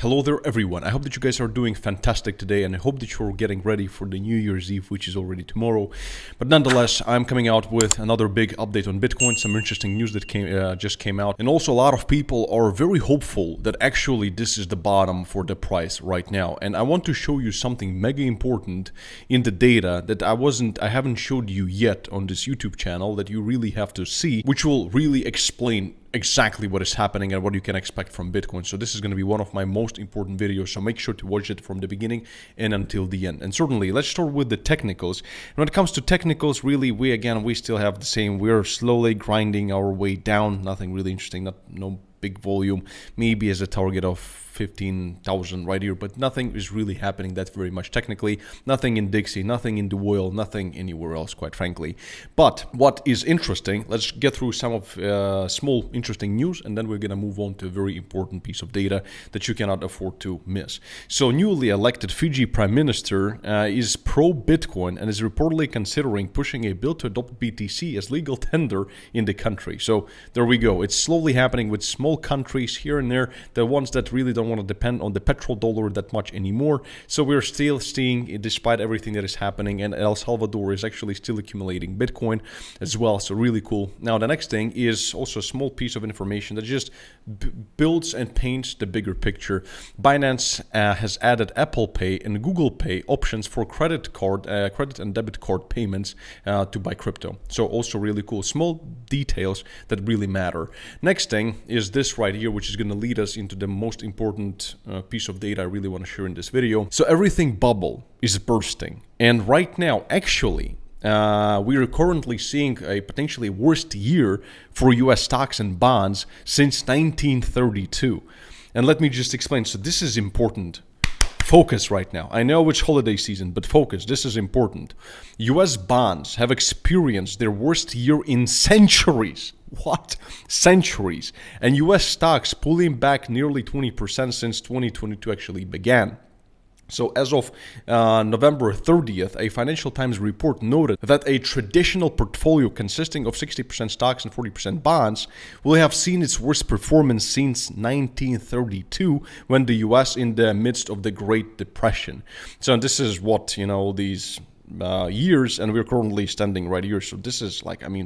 Hello there everyone, I hope that you guys are doing fantastic today and I hope that you're getting ready for the New Year's Eve, which is already tomorrow. But nonetheless, I'm coming out with another big update on Bitcoin, some interesting news that just came out. And also a lot of people are very hopeful that actually this is the bottom for the price right now. And I want to show you something mega important in the data that I haven't showed you yet on this YouTube channel that you really have to see, which will really explain exactly what is happening and what you can expect from Bitcoin. So this is going to be one of my most important videos, so make sure to watch it from the beginning and until the end. And certainly let's start with the technicals. And when it comes to technicals, really we still have the same. We're slowly grinding our way down, nothing really interesting, no big volume, maybe as a target of 15,000 right here, but nothing is really happening that very much technically. Nothing in Dixie, nothing in the oil, nothing anywhere else, quite frankly. But what is interesting, let's get through some of small interesting news, and then we're gonna move on to a very important piece of data that you cannot afford to miss. So newly elected Fiji Prime Minister is pro-Bitcoin and is reportedly considering pushing a bill to adopt BTC as legal tender in the country. So there we go. It's slowly happening with small countries here and there, the ones that really don't want to depend on the petrodollar that much anymore. So we're still seeing, despite everything that is happening, and El Salvador is actually still accumulating Bitcoin as well. So really cool. Now the next thing is also a small piece of information that just builds and paints the bigger picture. Binance has added Apple Pay and Google Pay options for credit and debit card payments to buy crypto. So also really cool. Small details that really matter. Next thing is this right here, which is going to lead us into the most important piece of data I really want to share in this video. So everything bubble is bursting, and right now actually we are currently seeing a potentially worst year for US stocks and bonds since 1932. And let me just explain. So this is important. Focus right now. I know it's holiday season, but focus. This is important. US bonds have experienced their worst year in centuries. What? Centuries. And US stocks pulling back nearly 20% since 2022 actually began. So as of November 30th, a Financial Times report noted that a traditional portfolio consisting of 60% stocks and 40% bonds will have seen its worst performance since 1932, when the US in the midst of the Great Depression. So this is what, these years, and we're currently standing right here. So this is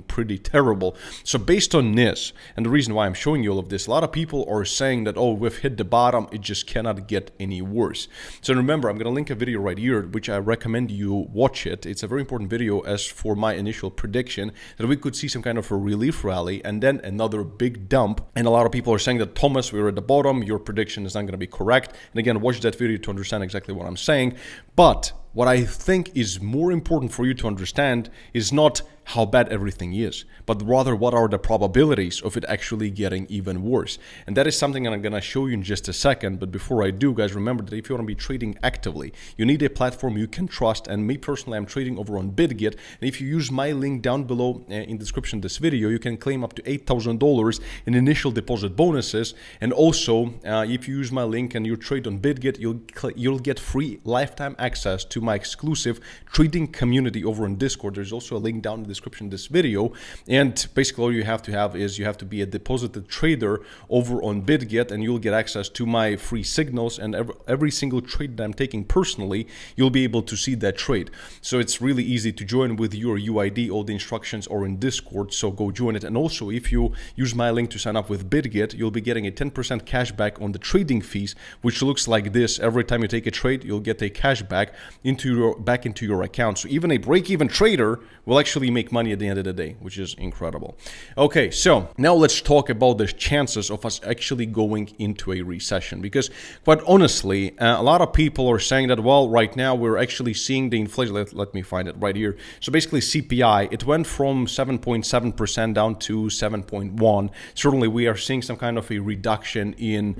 pretty terrible. So based on this, and the reason why I'm showing you all of this, a lot of people are saying that, oh, we've hit the bottom, it just cannot get any worse. So remember, I'm going to link a video right here, which I recommend you watch it. It's a very important video as for my initial prediction that we could see some kind of a relief rally and then another big dump. And a lot of people are saying that, Thomas, we're at the bottom, your prediction is not going to be correct. And again, watch that video to understand exactly what I'm saying. But what I think is more important for you to understand is not how bad everything is, but rather what are the probabilities of it actually getting even worse. And that is something I'm going to show you in just a second. But before I do, guys, remember that if you want to be trading actively, you need a platform you can trust. And me personally, I'm trading over on BitGet. And if you use my link down below in the description of this video, you can claim up to $8,000 in initial deposit bonuses. And also, if you use my link and you trade on BitGet, you'll get free lifetime access to my exclusive trading community over on Discord. There's also a link down in the description of this video, and basically all you have to be a deposited trader over on BitGet, and you'll get access to my free signals, and every single trade that I'm taking personally, you'll be able to see that trade. So it's really easy to join with your UID. All the instructions are in Discord, so go join it. And also, if you use my link to sign up with BitGet, you'll be getting a 10% cash back on the trading fees, which looks like this. Every time you take a trade, you'll get a cash back back into your account. So even a break-even trader will actually make money at the end of the day, which is incredible. Okay, so now let's talk about the chances of us actually going into a recession, because quite honestly, a lot of people are saying that, well, right now we're actually seeing the inflation. Let me find it right here. So basically CPI, it went from 7.7% down to 7.1. Certainly we are seeing some kind of a reduction in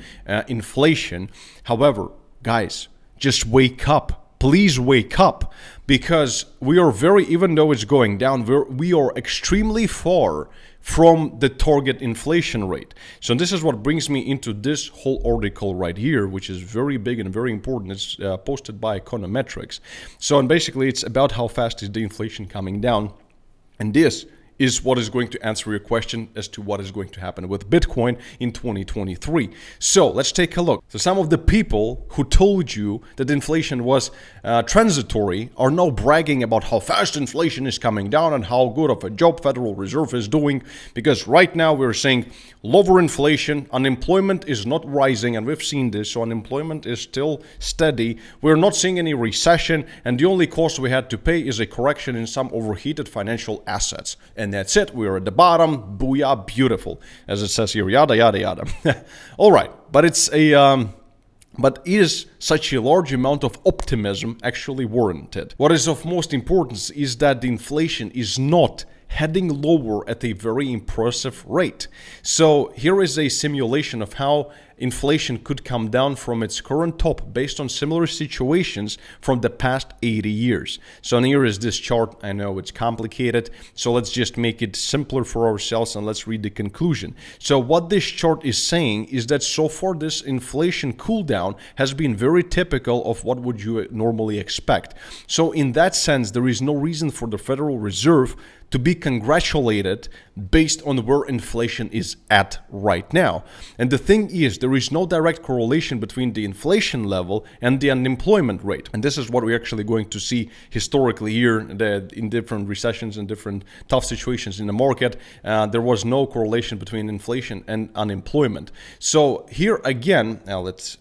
inflation. However, guys, just wake up. Please wake up, because we are even though it's going down, we are extremely far from the target inflation rate. So this is what brings me into this whole article right here, which is very big and very important. It's posted by Econometrics. So, and basically it's about how fast is the inflation coming down. And this is what is going to answer your question as to what is going to happen with Bitcoin in 2023. So let's take a look. So some of the people who told you that inflation was transitory are now bragging about how fast inflation is coming down and how good of a job Federal Reserve is doing, because right now we're saying lower inflation, unemployment is not rising, and we've seen this, so unemployment is still steady. We're not seeing any recession, and the only cost we had to pay is a correction in some overheated financial assets. And that's it. We're at the bottom. Booyah, beautiful. As it says here, yada, yada, yada. All right, but it's a... But is such a large amount of optimism actually warranted? What is of most importance is that the inflation is not heading lower at a very impressive rate. So here is a simulation of how inflation could come down from its current top based on similar situations from the past 80 years. So here is this chart. I know it's complicated, so let's just make it simpler for ourselves and let's read the conclusion. So what this chart is saying is that so far this inflation cool down has been very typical of what would you normally expect. So in that sense, there is no reason for the Federal Reserve to be congratulated based on where inflation is at right now. And the thing is, there is no direct correlation between the inflation level and the unemployment rate. And this is what we're actually going to see historically here in different recessions and different tough situations in the market. There was no correlation between inflation and unemployment. So here again, now let's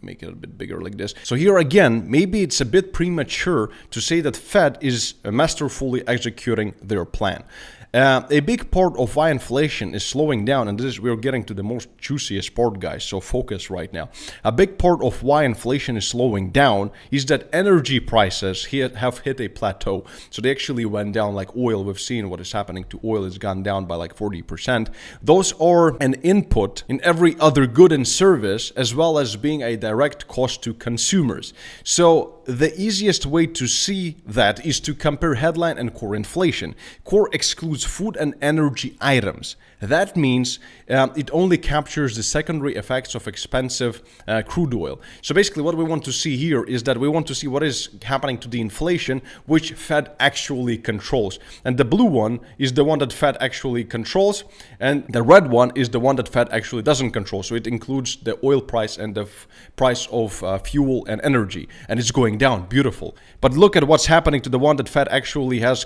make it a bit bigger like this. So here again, maybe it's a bit premature to say that Fed is masterfully executing their plan. A big part of why inflation is slowing down, and this is, we're getting to the most juiciest part, guys, so focus right now. A big part of why inflation is slowing down is that energy prices have hit a plateau. So they actually went down like oil. We've seen what is happening to oil. It's gone down by like 40%. Those are an input in every other good and service, as well as being a direct cost to consumers. So the easiest way to see that is to compare headline and core inflation. Core excludes food and energy items. That means it only captures the secondary effects of expensive crude oil. So basically what we want to see here is that we want to see what is happening to the inflation, which Fed actually controls. And the blue one is the one that Fed actually controls, and the red one is the one that Fed actually doesn't control. So it includes the oil price and the price of fuel and energy, and it's going down. Beautiful. But look at what's happening to the one that Fed actually has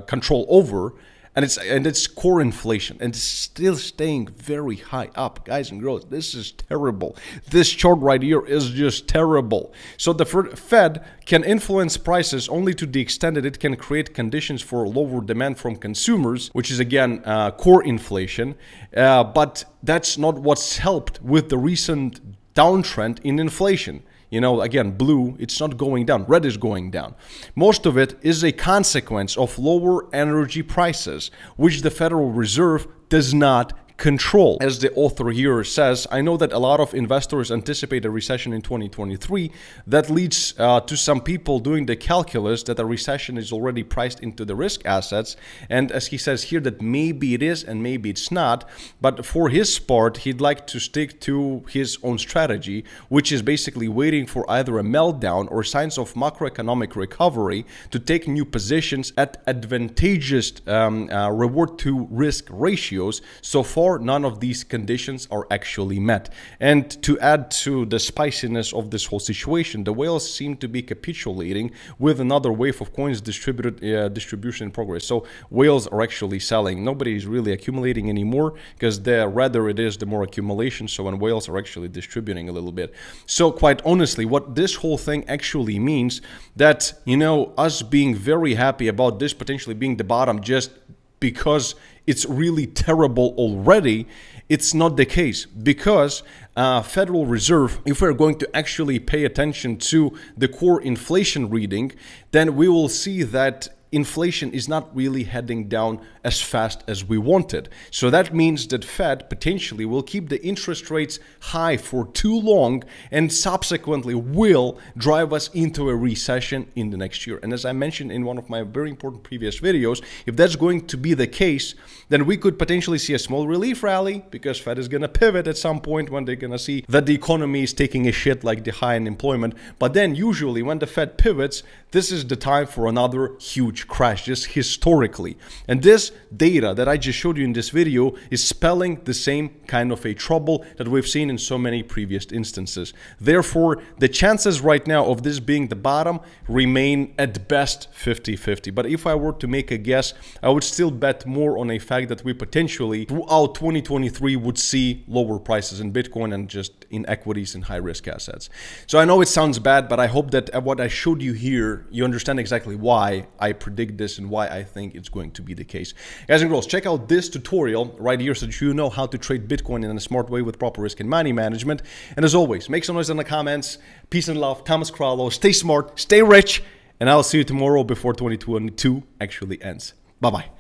control over, and it's core inflation, and it's still staying very high up, guys and girls. This is terrible. This chart right here is just terrible. So the Fed can influence prices only to the extent that it can create conditions for lower demand from consumers, which is again core inflation. But that's not what's helped with the recent downtrend in inflation. You know, again, blue, it's not going down. Red is going down. Most of it is a consequence of lower energy prices, which the Federal Reserve does not control. As the author here says, I know that a lot of investors anticipate a recession in 2023. That leads to some people doing the calculus that a recession is already priced into the risk assets. And as he says here, that maybe it is and maybe it's not. But for his part, he'd like to stick to his own strategy, which is basically waiting for either a meltdown or signs of macroeconomic recovery to take new positions at advantageous reward to risk ratios. So far, none of these conditions are actually met. And to add to the spiciness of this whole situation, the whales seem to be capitulating with another wave of coins distribution in progress. So whales are actually selling. Nobody is really accumulating anymore, because the rather it is, the more accumulation. So when whales are actually distributing a little bit. So quite honestly, what this whole thing actually means, that, you know, us being very happy about this potentially being the bottom just because it's really terrible already, it's not the case. Because Federal Reserve, if we're going to actually pay attention to the core inflation reading, then we will see that inflation is not really heading down as fast as we wanted. So that means that Fed potentially will keep the interest rates high for too long and subsequently will drive us into a recession in the next year. And as I mentioned in one of my very important previous videos, if that's going to be the case, then we could potentially see a small relief rally, because Fed is going to pivot at some point when they're going to see that the economy is taking a shit, like the high unemployment. But then usually when the Fed pivots, this is the time for another huge huge crash just historically. And this data that I just showed you in this video is spelling the same kind of a trouble that we've seen in so many previous instances. Therefore, the chances right now of this being the bottom remain at best 50-50. But if I were to make a guess, I would still bet more on a fact that we potentially throughout 2023 would see lower prices in Bitcoin and just in equities and high risk assets. So I know it sounds bad, but I hope that what I showed you here, you understand exactly why I predict this and why I think it's going to be the case. Guys and girls, check out this tutorial right here so that you know how to trade Bitcoin in a smart way with proper risk and money management. And as always, make some noise in the comments. Peace and love. Thomas Krallo. Stay smart, stay rich, and I'll see you tomorrow before 2022 actually ends. Bye-bye.